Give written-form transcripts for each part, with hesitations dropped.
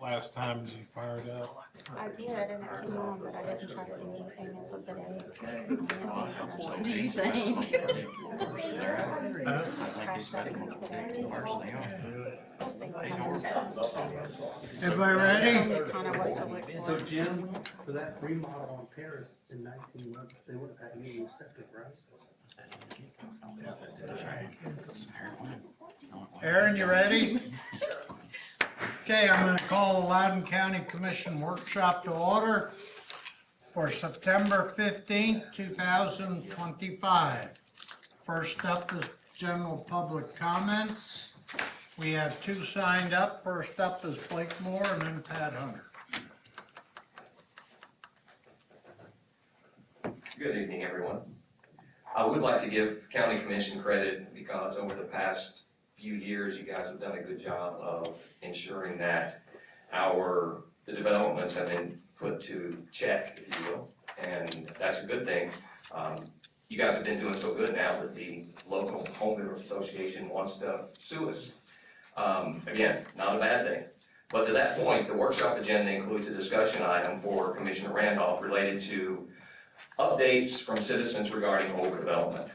last time you fired up? I did, and it came on, but I didn't try to do anything until today. What do you think? Crash that come today. We'll see. Everybody ready? Kind of what to look So for. Jim, for that remodel on Paris in 19 months, they would have had new septic, right? Aaron, you ready? Okay, I'm gonna call the Loudon County Commission Workshop to order for September 15th, 2025. First up is general public comments. We have two signed up. First up is Blake Moore and then Pat Hunter. Good evening, everyone. I would like to give County Commission credit because over the past few years, you guys have done a good job of ensuring that the developments have been put to check, if you will, and that's a good thing. You guys have been doing so good now that the local homeowners association wants to sue us. Again, not a bad thing. But to that point, the workshop agenda includes a discussion item for Commissioner Randolph related to updates from citizens regarding overdevelopment.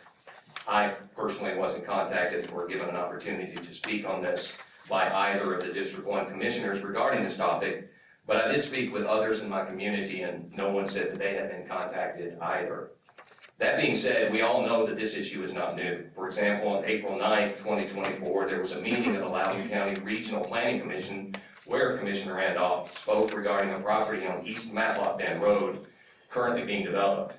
I personally wasn't contacted or given an opportunity to speak on this by either of the District 1 commissioners regarding this topic, but I did speak with others in my community and no one said that they had been contacted either. That being said, we all know that this issue is not new. For example, on April 9th, 2024, there was a meeting of the Loudon County Regional Planning Commission where Commissioner Randolph spoke regarding a property on East Matlock Bend Road currently being developed.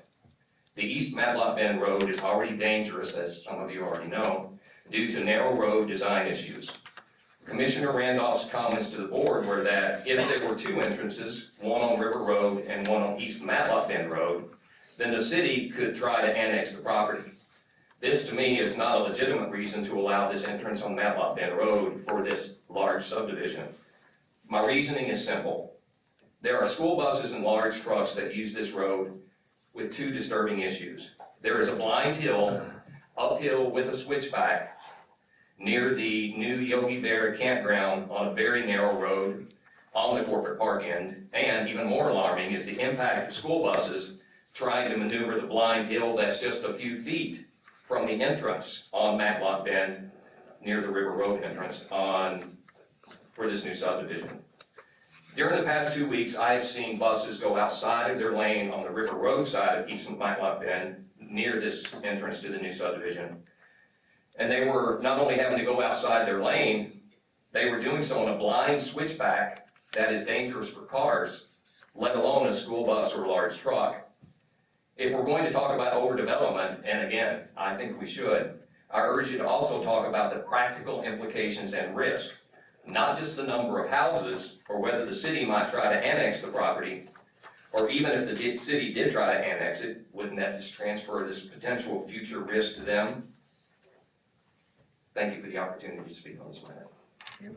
The East Matlock Bend Road is already dangerous, as some of you already know, due to narrow road design issues. Commissioner Randolph's comments to the board were that if there were two entrances, one on River Road and one on East Matlock Bend Road, then the city could try to annex the property. This, to me, is not a legitimate reason to allow this entrance on Matlock Bend Road for this large subdivision. My reasoning is simple. There are school buses and large trucks that use this road with two disturbing issues. There is a blind hill, uphill with a switchback, near the new Yogi Bear campground on a very narrow road on the corporate park end, and even more alarming is the impact of school buses trying to maneuver the blind hill that's just a few feet from the entrance on Matlock Bend, near the River Road entrance for this new subdivision. During the past 2 weeks, I have seen buses go outside of their lane on the River Road side of East Matlock Bend, near this entrance to the new subdivision. And they were not only having to go outside their lane, they were doing so on a blind switchback that is dangerous for cars, let alone a school bus or a large truck. If we're going to talk about overdevelopment, and again, I think we should, I urge you to also talk about the practical implications and risk, not just the number of houses or whether the city might try to annex the property, or even if the city did try to annex it, wouldn't that just transfer this potential future risk to them? Thank you for the opportunity to speak on this matter.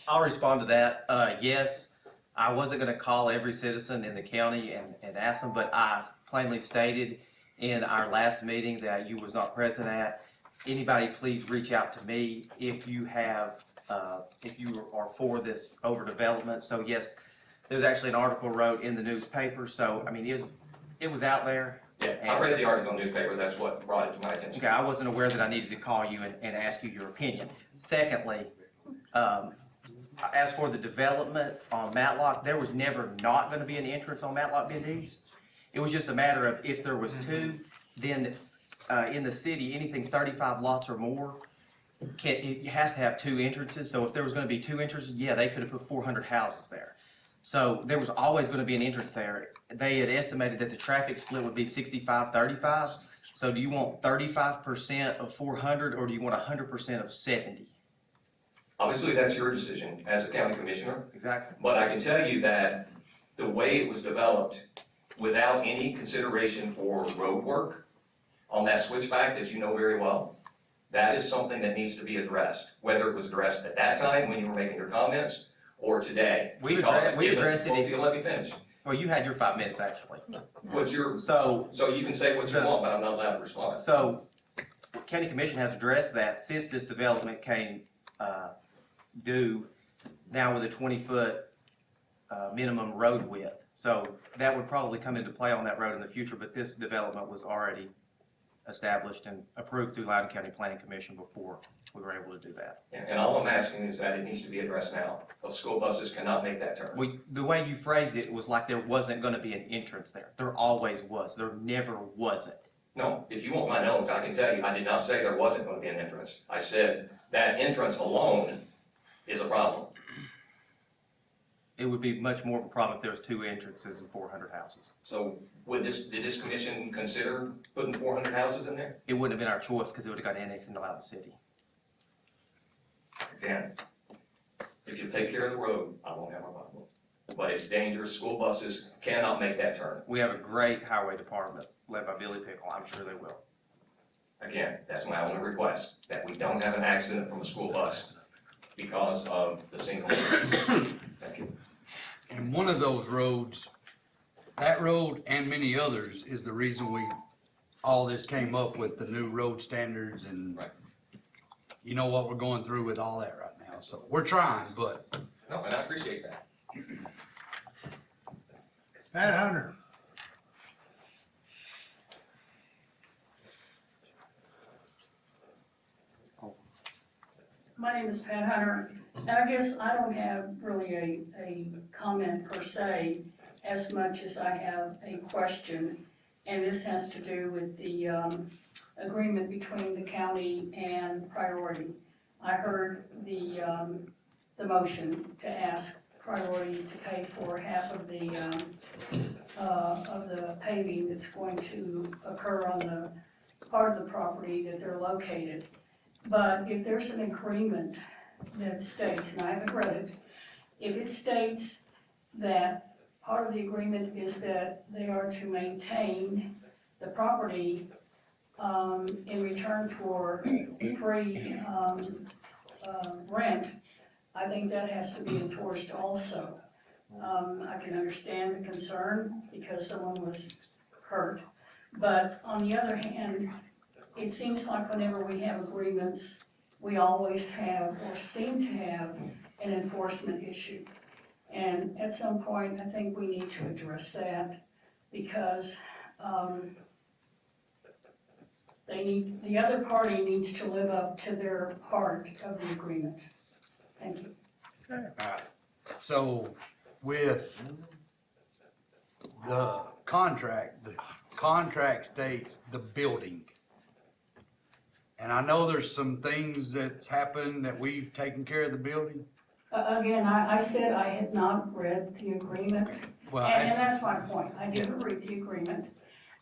I'll respond to that. Yes, I wasn't going to call every citizen in the county and ask them, but I plainly stated in our last meeting that you was not present at. Anybody, please reach out to me if you have, if you are for this overdevelopment. So yes, there's actually an article wrote in the newspaper. So I mean, it was out there. Yeah, I read the article in the newspaper. That's what brought it to my attention. Okay, I wasn't aware that I needed to call you and ask you your opinion. Secondly, as for the development on Matlock, there was never not going to be an entrance on Matlock Bend East. It was just a matter of if there was two, then in the city, anything 35 lots or more, it has to have two entrances. So if there was going to be two entrances, yeah, they could have put 400 houses there. So there was always going to be an entrance there. They had estimated that the traffic split would be 65-35. So do you want 35% of 400 or do you want 100% of 70? Obviously, that's your decision as a county commissioner. Exactly. But I can tell you that the way it was developed, without any consideration for road work on that switchback that you know very well, that is something that needs to be addressed, whether it was addressed at that time when you were making your comments or today. We addressed it. Well, if you'll let me finish. Well, you had your 5 minutes actually. What's your, So so you can say what you want, but I'm not allowed to respond. So, County Commission has addressed that since this development came due. now with a 20-foot minimum road width. So that would probably come into play on that road in the future, but this development was already established and approved through Loudon County Planning Commission before we were able to do that. And all I'm asking is that it needs to be addressed now. Those school buses cannot make that turn. The way you phrased it was like there wasn't gonna be an entrance there. There always was. There never wasn't. No, if you want my notes, I can tell you, I did not say there wasn't gonna be an entrance. I said that entrance alone is a problem. It would be much more of a problem if there was 2 entrances and 400 houses. So did this commission consider putting 400 houses in there? It wouldn't have been our choice because it would have got annexed into Loudon City. Again, if you take care of the road, I won't have a problem. But it's dangerous. School buses cannot make that turn. We have a great highway department led by Billy Pickle. I'm sure they will. Again, that's my only request, that we don't have an accident from a school bus because of the single entrance. Thank you. And one of those roads, that road and many others, is the reason all this came up with the new road standards and Right. you know what we're going through with all that right now. So we're trying, but No, and I appreciate that. Pat Hunter. My name is Pat Hunter, and I guess I don't have really a comment per se as much as I have a question. And this has to do with the agreement between the county and Priority. I heard the motion to ask Priority to pay for half of the paving that's going to occur on the part of the property that they're located. But if there's an agreement that states, and I haven't read it, if it states that part of the agreement is that they are to maintain the property in return for free rent, I think that has to be enforced also. I can understand the concern because someone was hurt, but on the other hand, it seems like whenever we have agreements, we always have, or seem to have, an enforcement issue. And at some point, I think we need to address that because the other party needs to live up to their part of the agreement. Thank you. alright. So with the contract states the building. And I know there's some things that's happened that we've taken care of the building. Again, I said I had not read the agreement, Well, and that's my point. I didn't read the agreement.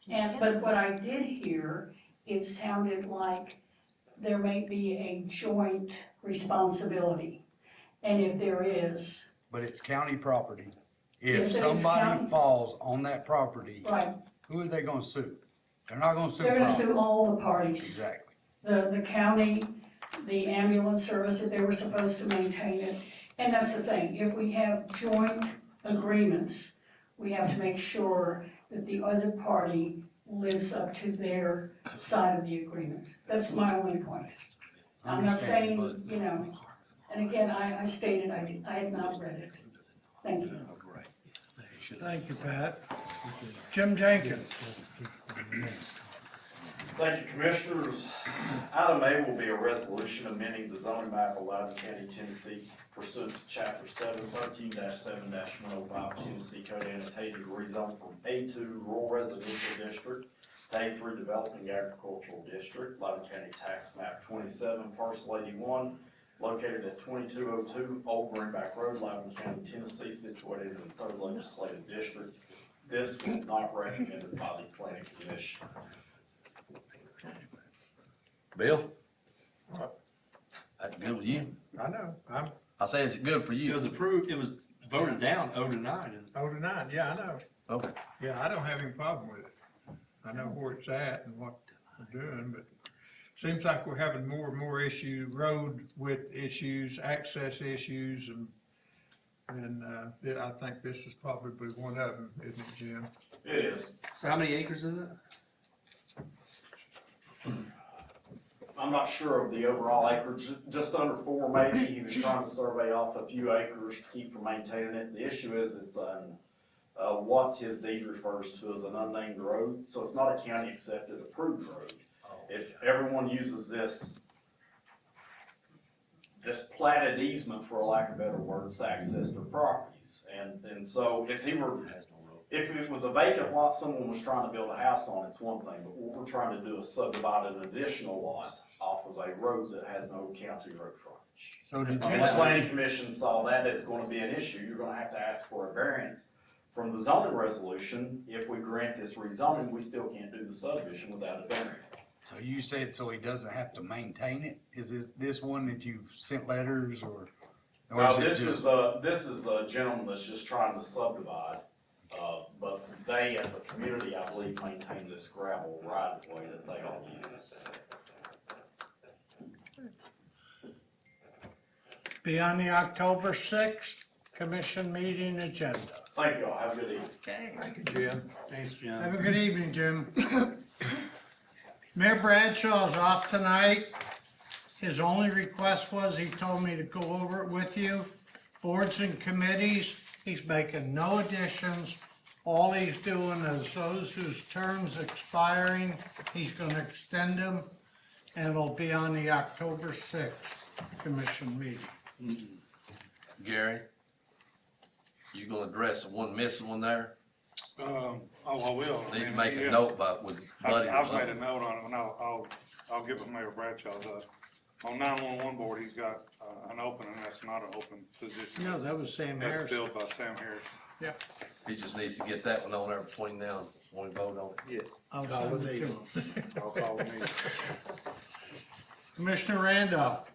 But what I did hear, it sounded like there may be a joint responsibility. And if there is, but it's county property. If Yes, it is somebody county. falls on that property, right, who are they gonna sue? They're not gonna sue they're gonna property. sue all the parties. Exactly. The county, the ambulance service, if they were supposed to maintain it. And that's the thing, if we have joint agreements, we have to make sure that the other party lives up to their side of the agreement. That's my only point. I'm not saying, Understand, you know, and again, I stated I had not read it. Thank you. Thank you, Pat. Jim Jenkins. Thank you, Commissioners. Item A will be a resolution amending the zoning map of Loudon County, Tennessee pursuant to Chapter 713-7-105 Tennessee Code annotated to rezone from A2 Rural Residential District to A3 Developing Agricultural District, Loudon County Tax Map 27, Parcel 81, located at 2202 Old Greenback Road, Loudon County, Tennessee, situated in the 3rd Legislative District. This was not recommended by the Planning Commission. Bill? That's good with you. I know, I say it's good for it you. was approved, it was voted down 0-9. 0-9, yeah, I know. Okay. Yeah, I don't have any problem with it. I know where it's at and what we're doing, but seems like we're having more and more road width issues, access issues, and I think this is probably one of them, isn't it, Jim? It is. So how many acres is it? I'm not sure of the overall acreage, just under 4 maybe. He was trying to survey off a few acres to keep from maintaining it. The issue is it's what his deed refers to as an unnamed road, so it's not a county accepted approved road. It's, everyone uses this platted easement, for a lack of better words, to access their properties. And so if it was a vacant lot, someone was trying to build a house on, it's one thing, but what we're trying to do is subdivide an additional lot off of a road that has no county road frontage. So did And you the planning say, commission saw that as gonna be an issue, you're gonna have to ask for a variance from the zoning resolution. If we grant this rezoning, we still can't do the subdivision without a variance. so you said so he doesn't have to maintain it? Is this one that you've sent letters or? No, is it just- this is a gentleman that's just trying to subdivide, but they, as a community, I believe, maintain this gravel right of way that they all use. Be on the October 6th commission meeting agenda. Thank you all, have a good evening. Thank you, Jim. Thanks, Jim. Have a good evening, Jim. Mayor Bradshaw is off tonight. His only request was, he told me to go over it with you. Boards and committees, he's making no additions. All he's doing is those whose terms expiring, he's gonna extend them, and it'll be on the October 6th commission meeting. Gary, you gonna address the one missing one there? Oh, I will. I Need to mean, make a yeah. note about with Buddy or I've made a something. note on it, and I'll get with Mayor Bradshaw. On 911 board, he's got, an opening, that's not an open position. No, that was Sam That's Harris. filled by Sam Harris. He just needs to get that one on there between now and when we vote on it. I'll Call send the it to meeting. him. I'll call the meeting. Commissioner Randolph.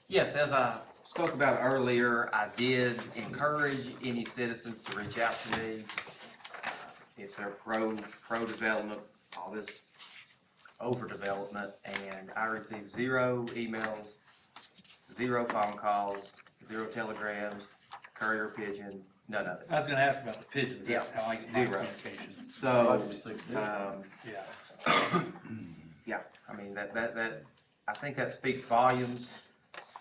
Yes, as I spoke about earlier, I did encourage any citizens to reach out to me if they're pro-development, all this overdevelopment, and I received 0 emails, 0 phone calls, 0 telegrams, courier pigeon, none of it. I was gonna ask about the pigeons, that's Yeah, how I get my 0. communication. So, Yeah. yeah, I mean, that, I think that speaks volumes,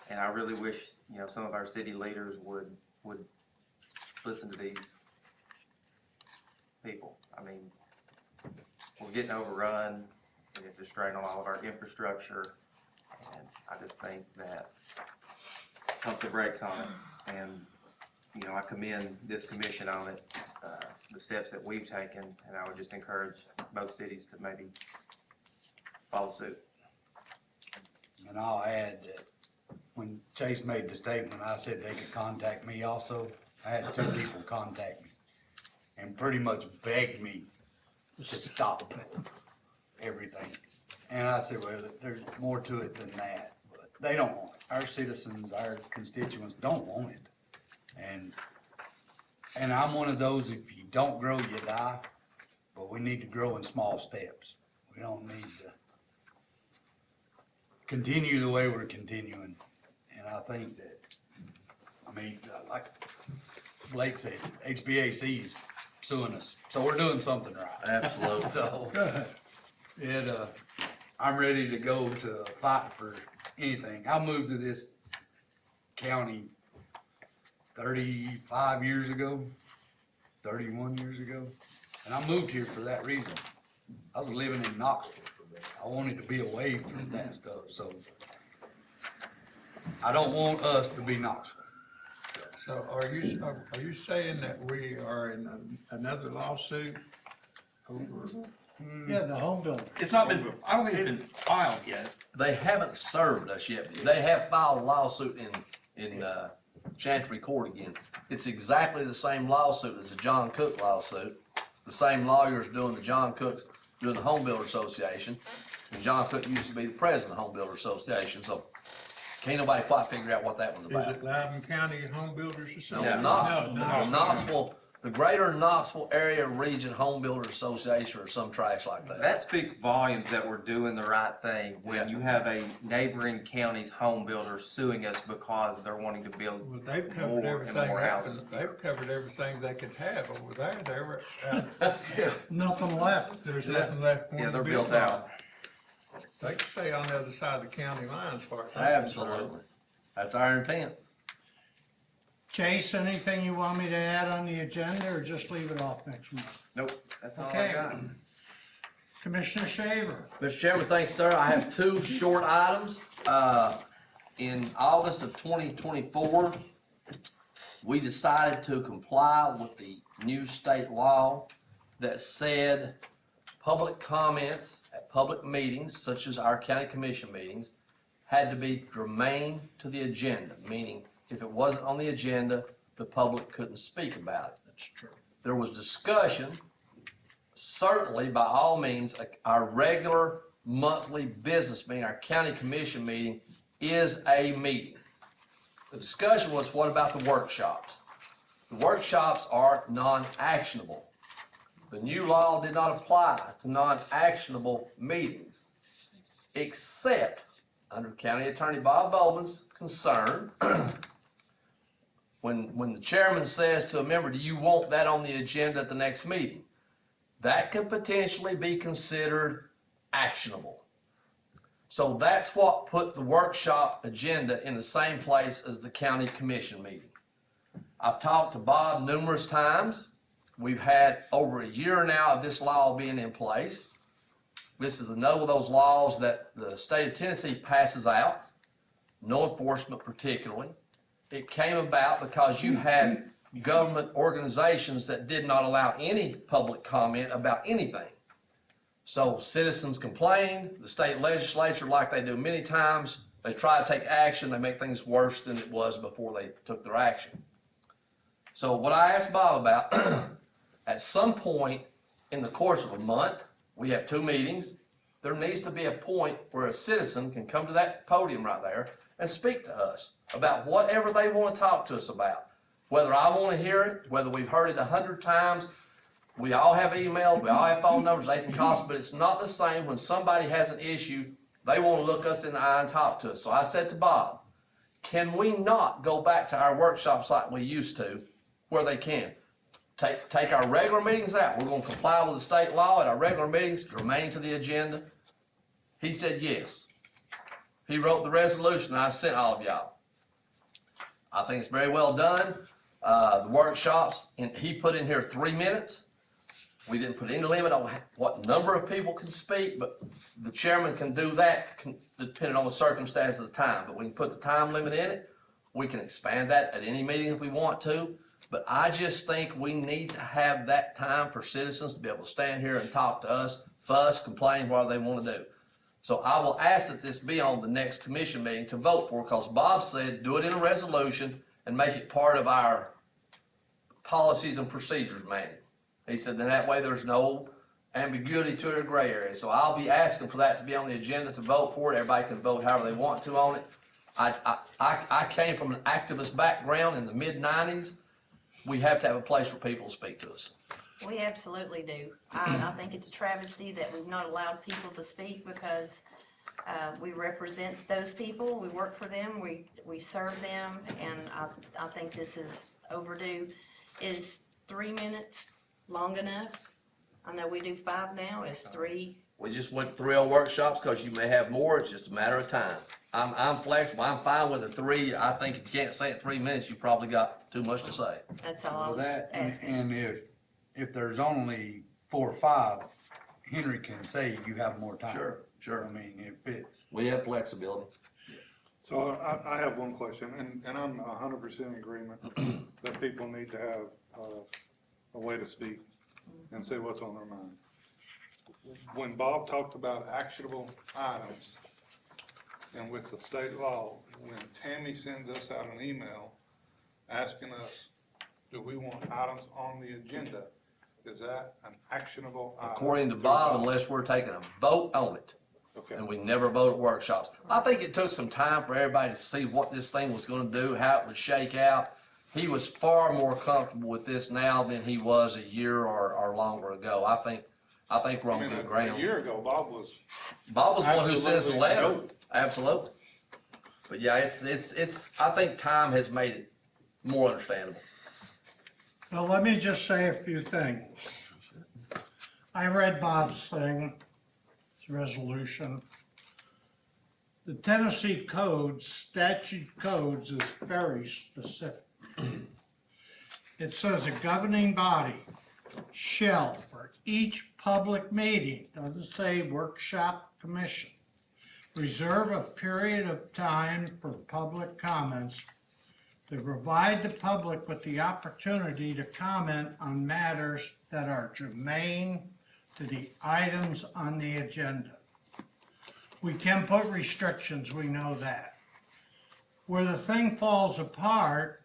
and I really wish, some of our city leaders would listen to these people. I mean, we're getting overrun, and it's a strain on all of our infrastructure, and I just think that pump the brakes on it, and, I commend this commission on it, the steps that we've taken, and I would just encourage most cities to maybe follow suit. And I'll add that when Chase made the statement, I said they could contact me also. I had 2 people contact me and pretty much begged me to stop everything. And I said, well, there's more to it than that, but they don't want it. Our citizens, our constituents don't want it. And I'm one of those, if you don't grow, you die, but we need to grow in small steps. We don't need to continue the way we're continuing. And I think that, like Blake said, HBAC's suing us, so we're doing something right. Absolutely. So, I'm ready to go to fight for anything. I moved to this county 35 years ago, 31 years ago, and I moved here for that reason. I was living in Knoxville. I wanted to be away from that stuff, so I don't want us to be Knoxville. So are you saying that we are in another lawsuit over? Yeah, the home builder. It's not been, I don't think it's been filed yet. They haven't served us yet. They have filed a lawsuit in Chancery Court again. It's exactly the same lawsuit as the John Cook lawsuit. The same lawyers doing the Home Builder Association. And John Cook used to be the president of the Home Builder Association, so can't nobody quite figure out what that one's Is about. it Loudon County Home Builders No, Association? the Greater Knoxville Area Region Home Builders Association or some trash like that. That speaks volumes that we're doing the right thing when Yeah. you have a neighboring county's home builder suing us because they're wanting to build Well, they've covered more and everything, more houses. they've covered everything they could have over there. They were, Nothing left. there's nothing left for Yeah, them they're to build built on. out. They can stay on the other side of the county line as far as I'm concerned. Absolutely. That's our intent. Chase, anything you want me to add on the agenda, or just leave it off next month? Nope, that's all I Okay. got. Commissioner Shaver, Mr. Chairman, thank you, sir. I have two short items. In August of 2024, we decided to comply with the new state law that said public comments at public meetings, such as our county commission meetings, had to be germane to the agenda, meaning if it wasn't on the agenda, the public couldn't speak about it. that's true. There was discussion. Certainly, by all means, our regular monthly business meeting, our county commission meeting, is a meeting. The discussion was, what about the workshops? The workshops are non-actionable. The new law did not apply to non-actionable meetings, except under County Attorney Bob Bowman's concern, when the chairman says to a member, do you want that on the agenda at the next meeting? That could potentially be considered actionable. So that's what put the workshop agenda in the same place as the county commission meeting. I've talked to Bob numerous times. We've had over a year now of this law being in place. This is another of those laws that the state of Tennessee passes out, no enforcement particularly. It came about because you had government organizations that did not allow any public comment about anything. So citizens complained, the state legislature, like they do many times, they try to take action, they make things worse than it was before they took their action. So what I asked Bob about, at some point in the course of a month, we have 2 meetings, there needs to be a point where a citizen can come to that podium right there and speak to us about whatever they want to talk to us about. Whether I want to hear it, whether we've heard it 100 times, we all have emails, we all have phone numbers, they can call us, but it's not the same when somebody has an issue, they want to look us in the eye and talk to us. So I said to Bob, can we not go back to our workshops like we used to, where they can? Take our regular meetings out. We're going to comply with the state law at our regular meetings, remain to the agenda. He said yes. He wrote the resolution I sent all of y'all. I think it's very well done. The workshops, and he put in here 3 minutes. We didn't put any limit on what number of people can speak, but the chairman can do that depending on the circumstance of the time. But we can put the time limit in it. We can expand that at any meeting if we want to. But I just think we need to have that time for citizens to be able to stand here and talk to us, fuss, complain, whatever they want to do. So I will ask that this be on the next commission meeting to vote for, because Bob said do it in a resolution and make it part of our policies and procedures manual. He said then that way there's no ambiguity to it or gray area. So I'll be asking for that to be on the agenda to vote for it. Everybody can vote however they want to on it. I came from an activist background in the mid-90s. We have to have a place for people to speak to us. We absolutely do. I think it's a travesty that we've not allowed people to speak because we represent those people, we work for them, we serve them, and I think this is overdue. Is 3 minutes long enough? I know we do 5 now, is 3? We just went 3 on workshops because you may have more, it's just a matter of time. I'm flexible, I'm fine with the 3. I think if you can't say it in 3 minutes, you probably got too much to say. That's all I Well, was that, asking. and if there's only 4 or 5, Henry can say you have more time. Sure. I mean, it fits. We have flexibility. So I have one question, and I'm 100% in agreement that people need to have a way to speak and say what's on their mind. When Bob talked about actionable items, and with the state law, when Tammy sends us out an email asking us, do we want items on the agenda, is that an actionable item? According to Bob, unless we're taking a vote on it. Okay. And we never vote at workshops. I think it took some time for everybody to see what this thing was gonna do, how it would shake out. He was far more comfortable with this now than he was a year or longer ago. I think we're on good A ground. year ago, Bob was The one who sent us a absolutely letter. no. Absolutely. But yeah, it's, I think time has made it more understandable. Well, let me just say a few things. I read Bob's thing, his resolution. The Tennessee codes, statute codes is very specific. It says a governing body shall, for each public meeting, doesn't say workshop, commission, reserve a period of time for public comments to provide the public with the opportunity to comment on matters that are germane to the items on the agenda. We can put restrictions, we know that. Where the thing falls apart,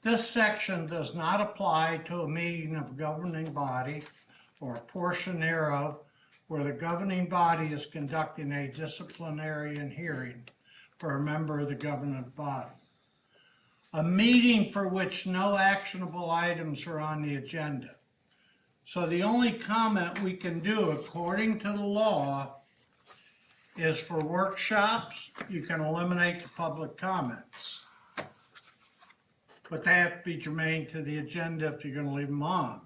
this section does not apply to a meeting of governing body or a portion thereof where the governing body is conducting a disciplinary hearing for a member of the governing body. A meeting for which no actionable items are on the agenda. So the only comment we can do according to the law is for workshops, you can eliminate the public comments. But they have to be germane to the agenda if you're gonna leave them on.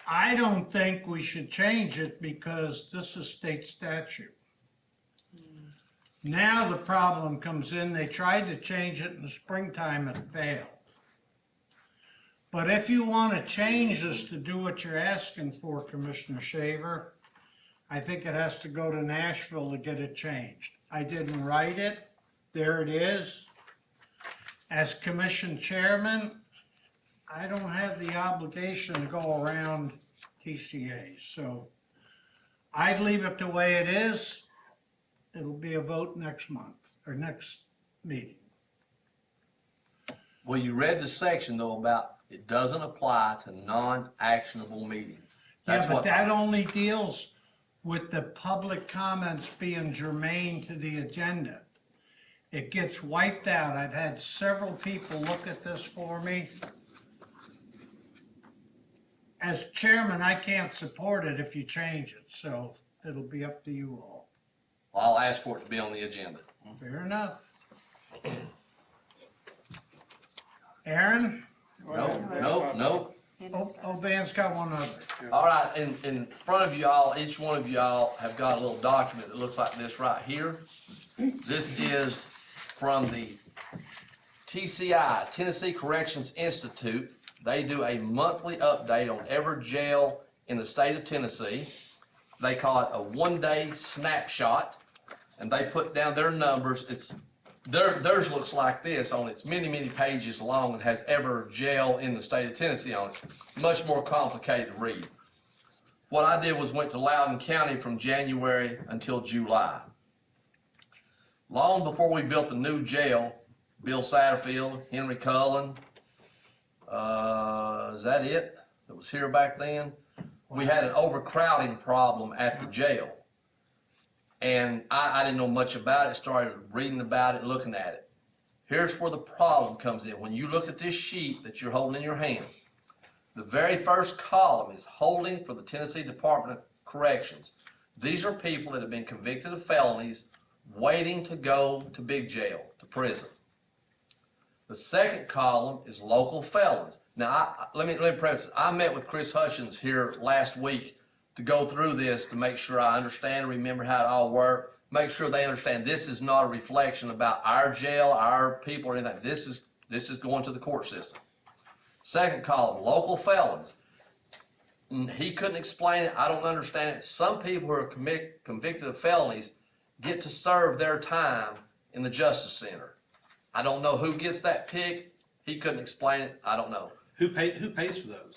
I don't think we should change it because this is state statute. Now the problem comes in, they tried to change it in the springtime, it failed. But if you want to change this to do what you're asking for, Commissioner Shaver, I think it has to go to Nashville to get it changed. I didn't write it, there it is. As commission chairman, I don't have the obligation to go around TCA, so I'd leave it the way it is. It'll be a vote next month, or next meeting. Well, you read the section though about it doesn't apply to non-actionable meetings. That's Yeah, but what- that only deals with the public comments being germane to the agenda. It gets wiped out. I've had several people look at this for me. As chairman, I can't support it if you change it, so it'll be up to you all. I'll ask for it to be on the agenda. Fair enough. Aaron? No. Van's got one other. All right, in front of y'all, each one of y'all have got a little document that looks like this right here. This is from the TCI, Tennessee Corrections Institute. They do a monthly update on every jail in the state of Tennessee. They call it a one-day snapshot, and they put down their numbers. Theirs looks like this, on it's many pages long and has every jail in the state of Tennessee on it. Much more complicated to read. What I did was went to Loudon County from January until July. Long before we built the new jail, Bill Satterfield, Henry Cullen, is that it? That was here back then? We had an overcrowding problem at the jail. And I didn't know much about it, started reading about it, looking at it. Here's where the problem comes in. When you look at this sheet that you're holding in your hand, the very first column is holding for the Tennessee Department of Corrections. These are people that have been convicted of felonies waiting to go to big jail, to prison. The second column is local felons. Now, let me preface this. I met with Chris Hutchins here last week to go through this to make sure I understand, remember how it all worked, make sure they understand this is not a reflection about our jail, our people, or anything. This is going to the court system. Second column, local felons. He couldn't explain it. I don't understand it. Some people who are convicted of felonies get to serve their time in the Justice Center. I don't know who gets that pick. He couldn't explain it. I don't know. Who pays for those?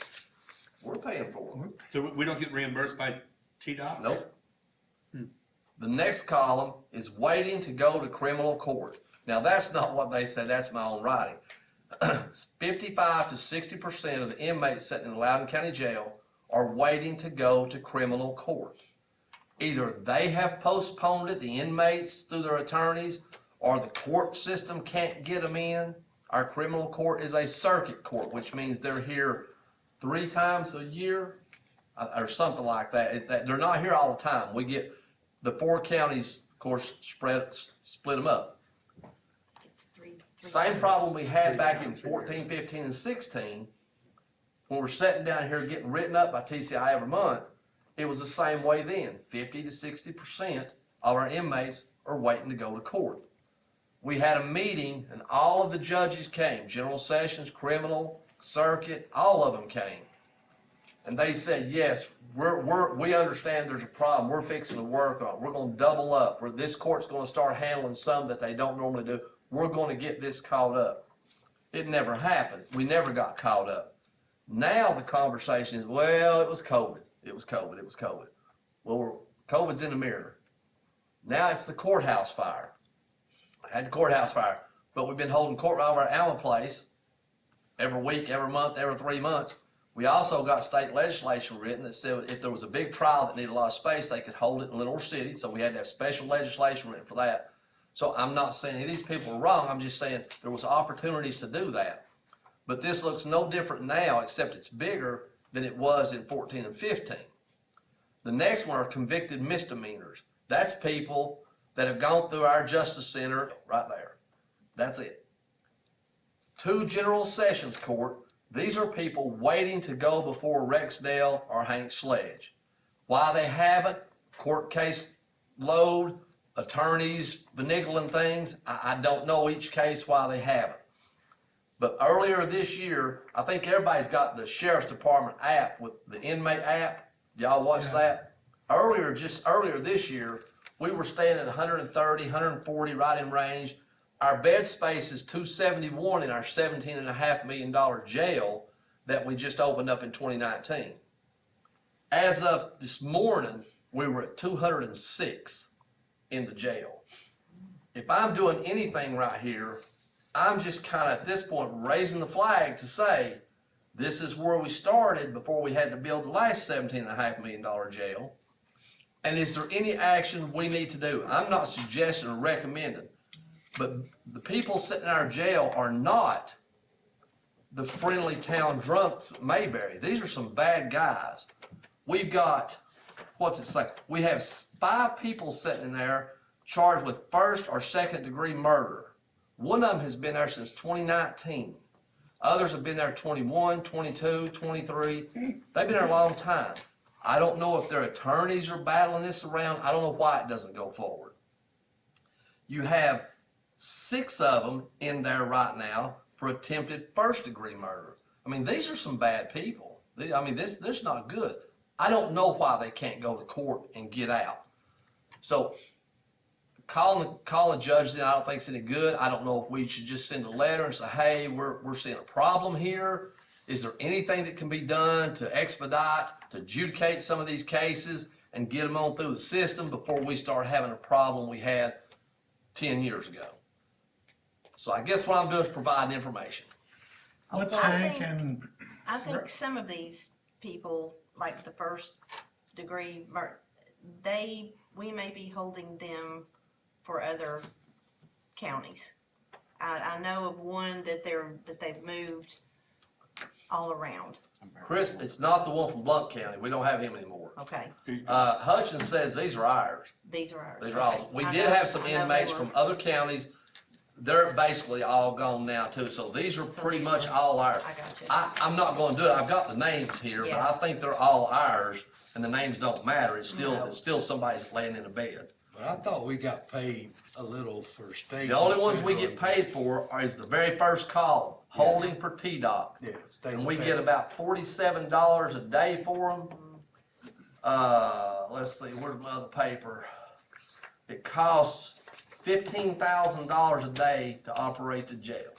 We're paying for them. So we don't get reimbursed by TDOT? Nope. The next column is waiting to go to criminal court. Now, that's not what they said. That's my own writing. 55 to 60% of the inmates sitting in Loudon County Jail are waiting to go to criminal court. Either they have postponed it, the inmates through their attorneys, or the court system can't get them in. Our criminal court is a circuit court, which means they're here 3 times a year or something like that. They're not here all the time. We get the 4 counties, of course, split them up. It's three Same problem we had back in 14, 15, and 16. When we're sitting down here getting written up by TCI every month, it was the same way then. 50 to 60% All our inmates are waiting to go to court. We had a meeting and all of the judges came, General Sessions, Criminal, Circuit, all of them came. And they said, yes, we understand there's a problem. We're fixing to work on it. We're gonna double up. This court's gonna start handling some that they don't normally do. We're gonna get this caught up. It never happened. We never got caught up. Now the conversation is, well, it was COVID. It was COVID. It was COVID. Well, COVID's in the mirror. Now it's the courthouse fire. I had the courthouse fire, but we've been holding court right over at Allen Place every week, every month, every 3 months. We also got state legislation written that said if there was a big trial that needed a lot of space, they could hold it in Lenore City. So we had to have special legislation written for that. So I'm not saying any of these people are wrong. I'm just saying there was opportunities to do that. But this looks no different now, except it's bigger than it was in 14 and 15. The next one are convicted misdemeanors. That's people that have gone through our justice center right there. That's it. 2 General Sessions Court. These are people waiting to go before Rexdale or Hank Sledge. Why they haven't, court case load, attorneys finagling things, I don't know each case why they haven't. But earlier this year, I think everybody's got the Sheriff's Department app with the inmate app. Y'all watch that? Earlier this year, we were staying at 130, 140 right in range. Our bed space is 271 in our $17.5 million jail that we just opened up in 2019. As of this morning, we were at 206 in the jail. If I'm doing anything right here, I'm just kind of at this point raising the flag to say, this is where we started before we had to build the last $17.5 million jail. And is there any action we need to do? I'm not suggesting or recommending, but the people sitting in our jail are not the friendly town drunks at Mayberry. These are some bad guys. We've got, what's it say? We have 5 people sitting in there charged with first or second degree murder. One of them has been there since 2019. Others have been there 21, 22, 23. They've been there a long time. I don't know if their attorneys are battling this around. I don't know why it doesn't go forward. You have 6 of them in there right now for attempted first degree murder. I mean, these are some bad people. I mean, this is not good. I don't know why they can't go to court and get out. So calling judges in, I don't think it's any good. I don't know if we should just send a letter and say, hey, we're seeing a problem here. Is there anything that can be done to expedite, to adjudicate some of these cases and get them on through the system before we start having a problem we had 10 years ago? So I guess what I'm doing is providing information. What's Well, Hank and, I think some of these people, like the first degree murder, we may be holding them for other counties. I know of one that they've moved all around. Chris, it's not the one from Blount County. We don't have him anymore. Okay, Hutchins says these are ours. these are ours. These are ours. We I did know- have some I know they inmates were. from other counties. They're basically all gone now too. So these are So pretty these much are- all ours. I got you. I'm not gonna do it. I've got the names here, but Yeah. I think they're all ours and the names don't matter. It's No. still somebody's laying in a bed. But I thought we got paid a little for state. The only ones we get paid for is the very first column, holding for T-Doc. Yeah, state. And we get about $47 a day for them. Let's see, where's my other paper? It costs $15,000 a day to operate the jail.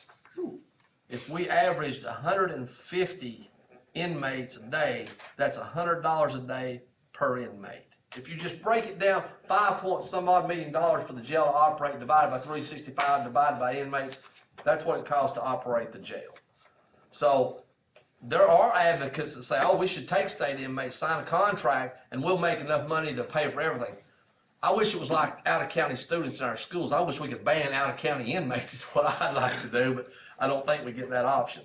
If we averaged 150 inmates a day, that's $100 a day per inmate. If you just break it down, $5 million for the jail to operate, divided by 365, divided by inmates, that's what it costs to operate the jail. So there are advocates that say, oh, we should take state inmates, sign a contract, and we'll make enough money to pay for everything. I wish it was like out-of-county students in our schools. I wish we could ban out-of-county inmates is what I'd like to do, but I don't think we get that option.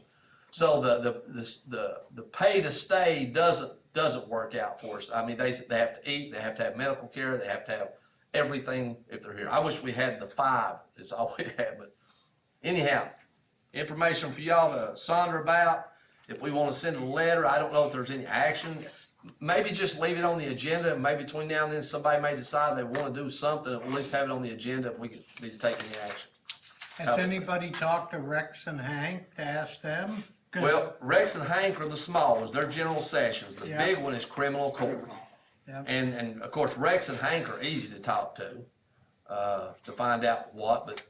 So the pay to stay doesn't work out for us. I mean, they have to eat, they have to have medical care, they have to have everything if they're here. I wish we had the 5, it's all we had, but anyhow, information for y'all to sonder about. If we want to send a letter, I don't know if there's any action maybe just leave it on the agenda, and maybe between now and then, somebody may decide they wanna do something, at least have it on the agenda if we could need to take any action. Has anybody talked to Rex and Hank to ask them? 'Cause- Well, Rex and Hank are the small ones, they're general sessions, the Yeah. big one is criminal court. Yeah. And of course, Rex and Hank are easy to talk to find out what, but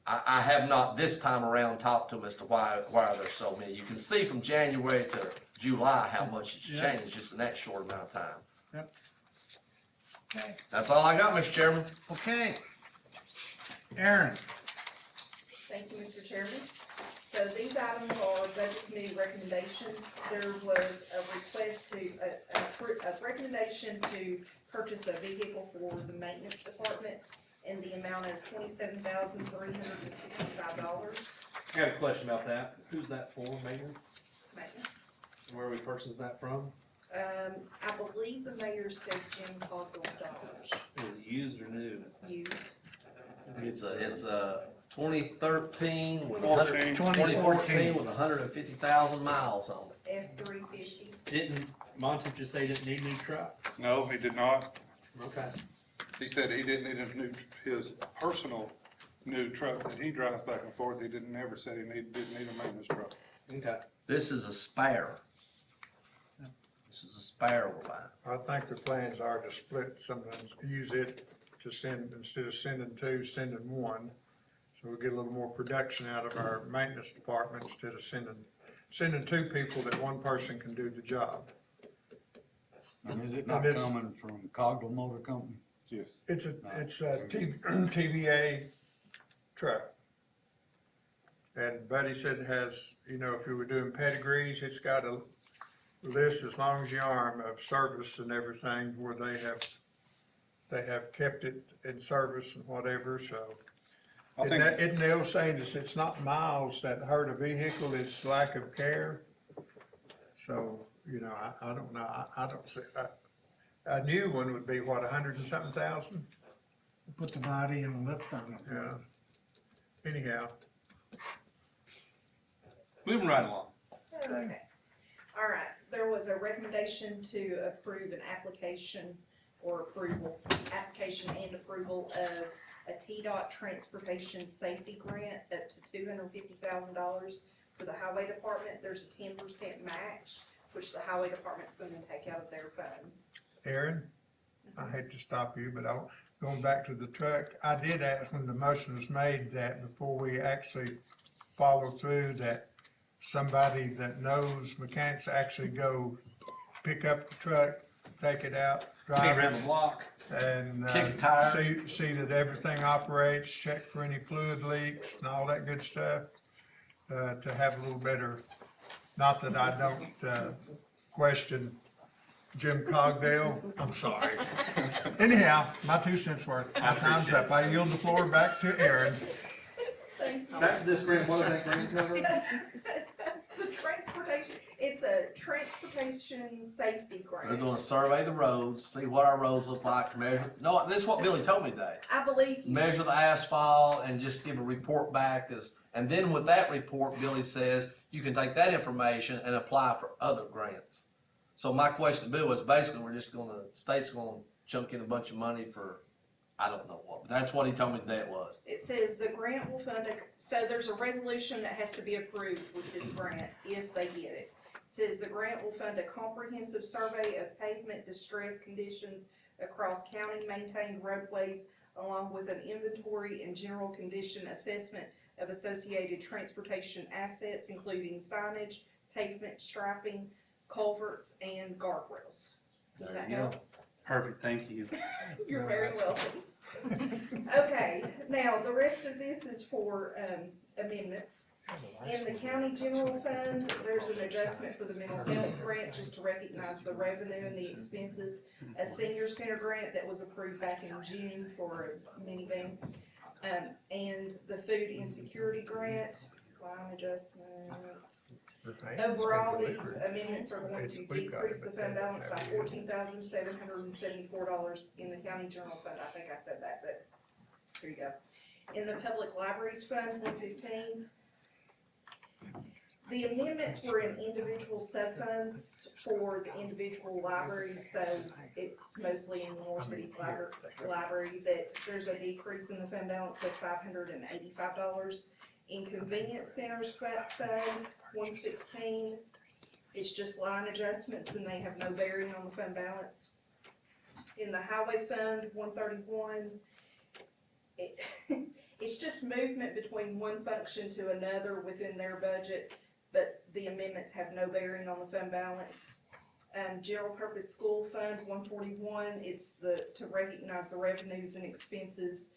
I have not this time around talked to them as to why there's so many. You can see from January to July how much it's Yeah. changed just in that short amount of time. Yep. Okay. That's all I got, Mr. Chairman. Okay. Aaron, Thank you, Mr. Chairman. So these items are budget committee recommendations. There was a request a recommendation to purchase a vehicle for the maintenance department in the amount of $27,365. I got a question about that. Who's that for, maintenance? Maintenance. Where are we purchasing that from? I believe the mayor said Jim Caldwell dollars Is it used or new? used. It's a 2013 with 2014 with 150,000 miles on it. F-350. Didn't Monty just say he didn't need a new truck? No, he did not. Okay. He said he didn't need his personal new truck that he drives back and forth. He didn't ever say didn't need a maintenance truck. Okay. This is a spare. This is a spare we're buying. I think the plans are to split some of them, use it to send, instead of sending two, sending one. So we get a little more production out of our maintenance department instead of sending two people that one person can do the job. And is it not And it's- coming from Cogdell Motor Company? Yes. It's a TVA truck. And Buddy said it has, you know, if you were doing pedigrees, it's got a list as long as your arm of service and everything where they have kept it in service and whatever, so. I think, Isn't the old saying that it's not miles that hurt a vehicle, it's lack of care? So, you know, I don't know, I don't see, a new one would be what, 100 and something thousand? put the body and the lift on it. Yeah. Anyhow, Moving right along. Okay. All right, there was a recommendation to approve an application and approval of a TDOT transportation safety grant up to $250,000 for the highway department. There's a 10% match, which the highway department's gonna take out of their funds. Aaron, I hate to stop you, but going back to the truck, I did ask when the motion was made that before we actually follow through, that somebody that knows mechanics actually go pick up the truck, take it out, Be drive around it, the block. and Kick a tire. see that everything operates, check for any fluid leaks and all that good stuff, to have a little better, not that I don't question Jim Cogdell, I'm sorry. Anyhow, my 2 cents worth, my time's up. I yield the floor back to Aaron. Thank you. Back to this grant, what does that grant cover? It's a transportation safety They're grant. gonna survey the roads, see what our roads look like, measure, no, this is what Billy told me today. I believe you. Measure the asphalt and just give a report back, and then with that report, Billy says, you can take that information and apply for other grants. So my question to Bill was basically, state's gonna chunk in a bunch of money for, I don't know what, but that's what he told me today it was. It says the grant will fund so there's a resolution that has to be approved with this grant if they get it. It says the grant will fund a comprehensive survey of pavement distress conditions across county maintained roadways, along with an inventory and general condition assessment of associated transportation assets, including signage, pavement striping, culverts, and guardrails. Does There that you go. help? Perfect, thank you. You're very welcome. Okay, now, the rest of this is for amendments. In the county general fund, there's an adjustment for the mental health grant, just to recognize the revenue and the expenses. A senior center grant that was approved back in June for a minivan. And the food insecurity grant, line adjustments. Overall, these amendments are going to decrease the fund balance by $14,774 in the county general fund. I think I said that, but here you go. In the public libraries fund, 115. The amendments were in individual sub-funds for the individual libraries, so it's mostly in Moore City's library that there's a decrease in the fund balance of $585. In Convenience Centers Fund, 116, it's just line adjustments and they have no bearing on the fund balance. In the Highway Fund, 131, it's just movement between one function to another within their budget, but the amendments have no bearing on the fund balance. General Purpose School Fund, 141, it's to recognize the revenues and expenses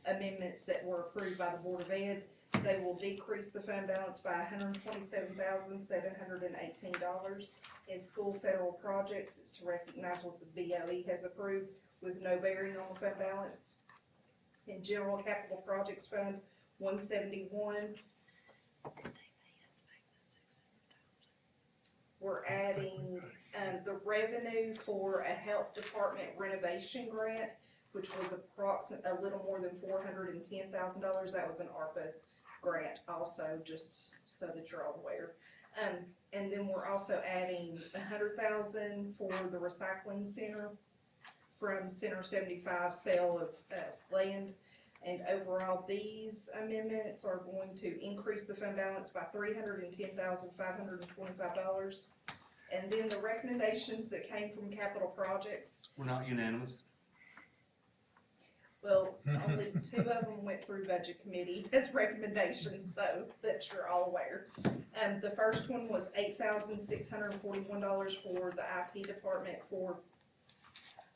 amendments that were approved by the Board of Ed. They will decrease the fund balance by $127,718. In school federal projects, it's to recognize what the BOE has approved with no bearing on the fund balance. In General Capital Projects Fund, 171, we're adding the revenue for a health department renovation grant, which was a little more than $410,000. That was an ARPA grant also, just so that you're all aware. And then we're also adding $100,000 for the recycling center from Center 75 sale of land. And overall, these amendments are going to increase the fund balance by $310,525. And then the recommendations that came from capital projects, We're not unanimous. well, only 2 of them went through budget committee as recommendations, so that you're all aware. The first one was $8,641 for the IT department for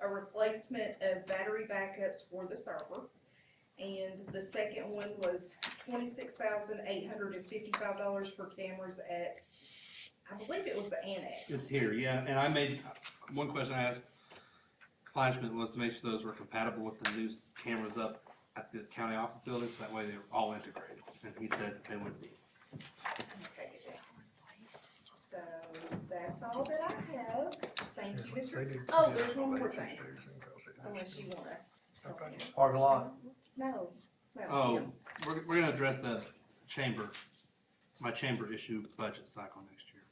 a replacement of battery backups for the server. And the second one was $26,855 for cameras at, I believe it was the annex. It's here, yeah, and I made, one question I asked Kleinschmidt was to make sure those were compatible with the new cameras up at the county office building, so that way they were all integrated, and he said they would be. Okay, so that's all that I have. Thank you, Mr. Oh, there's one more thing, unless you wanna. Parking lot. No, no. Oh, we're gonna address the my chamber issue budget cycle next year.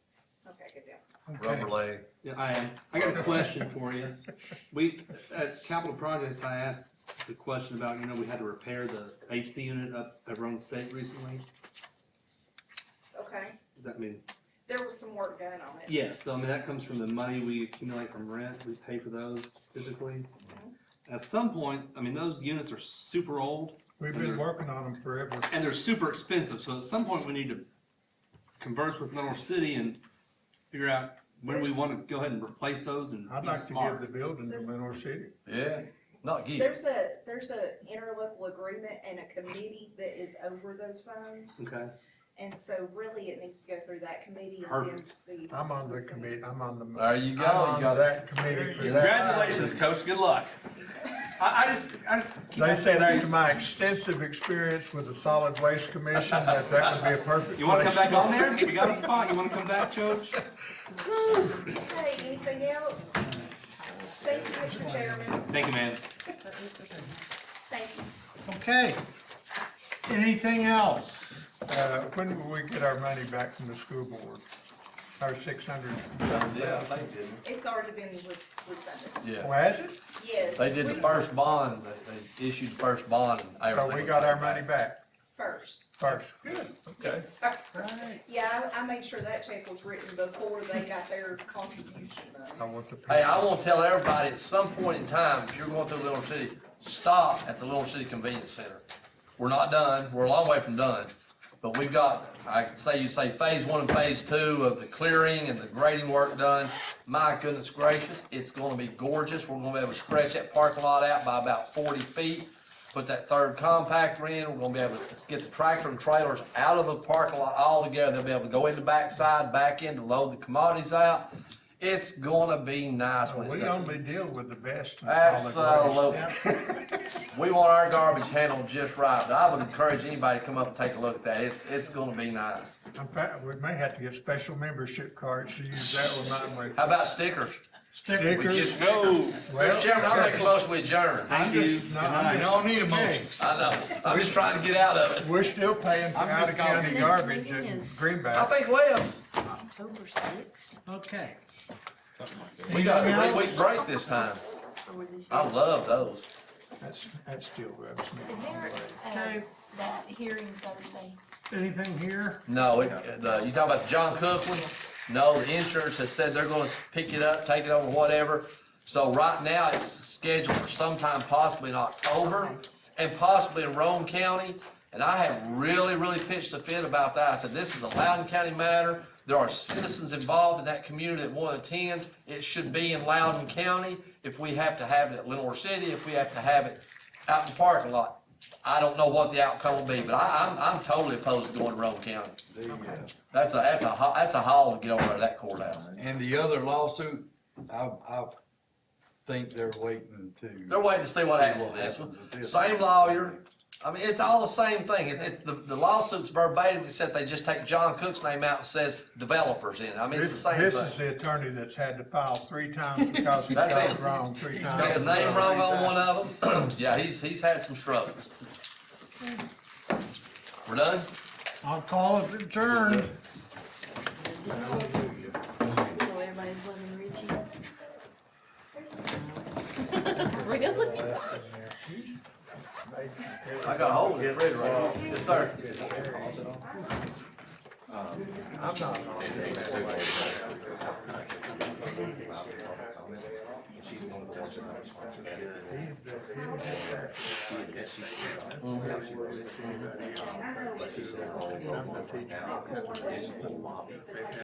Okay, good deal. Rubber leg. Yeah, I am. I got a question for you. At capital projects, I asked the question about, we had to repair the AC unit up at Rome State recently. Okay, Does that mean? there was some work done on it. Yes, so that comes from the money we accumulate from rent. We pay for those typically. At some point, those units are super old. We've been working on them forever. And they're super expensive, so at some point we need to converse with Lenore City and figure out when we want to go ahead and replace those and I'd be like to smart. give the building to Lenore City. Yeah, not give. There's a interlocal agreement and a committee that is over those funds. Okay, And so really it needs to go through that committee and Perfect. then the. I'm on the committee, I'm on the. There you go. I'm You on got that committee for that. congratulations, Coach, good luck. I just. They said after my extensive experience with the Solid Waste Commission, that would be a perfect. You wanna come place back on there? We got a spot, you wanna come back, Coach? Okay, anything else? Thank you, Mr. Chairman. Thank you, man. Thank you. Okay. Anything else? When will we get our money back from the school board? Our 600? Yeah, they did. It's already been refunded. Yeah. Oh, has it? Yes. They did the first bond, they issued the first bond and everything. So we was got our paid money back First. first. Good, okay. Yes, sir. Yeah, I made sure that check was written before they got their contribution money. I want to. Hey, I want to tell everybody, at some point in time, if you're going through Little City, stop at the Little City Convenience Center. We're not done, we're a long way from done, but we've got, you'd say phase 1 and phase 2 of the clearing and the grading work done. My goodness gracious, it's gonna be gorgeous. We're gonna be able to stretch that parking lot out by about 40 feet, put that third compactor in. We're gonna be able to get the tractor and trailers out of the parking lot altogether. They'll be able to go in the backside, back in to load the commodities out. It's gonna be nice when it's We done. only deal with the best. in solid waste. Absolutely. We want our garbage handled just right. But I would encourage anybody to come up and take a look at that. It's gonna be nice. In fact, we may have to get special membership cards to use that with mine. How about stickers? We Stickers. just go. Well, Mr. Chairman, I'll make a motion we adjourn. I'm just, no, I'm You just, don't need a motion. I know, I'm just trying to get out of it. we're still paying for I'm just out-of-county calling- garbage Next in meeting is- I Greenback. think less. October sixth. Okay. We got a Anything 3-week break this time. I love those. That still rubs me. Is there, Okay. that hearing Thursday? Anything here? No, you talking about the John Cook one? No, the insurance has said they're gonna pick it up, take it over, whatever. So right now, it's scheduled for sometime possibly in October and possibly in Roane County. And I have really pitched a fit about that. I said, this is a Loudon County matter. There are citizens involved in that community that want to attend. It should be in Loudon County. If we have to have it at Lenore City, if we have to have it out in the parking lot. I don't know what the outcome will be, but I'm totally opposed to going to Roane County. That's a haul to get over to that courthouse. And the other lawsuit, I think they're waiting to. They're waiting to see what happens with this one. Same lawyer. I mean, it's all the same thing. It's the lawsuit's verbatim, except they just take John Cook's name out and says developers in it. I mean, it's the same This is thing. the attorney that's had to file 3 times because he's That's got it. it wrong 3 He's times. got the name wrong on one of them. Yeah, he's had some struggles. We're done? I'll call it adjourned. So everybody's loving Richie? Really? I got a hole in the refrigerator. Yes, sir. Some of the teachers.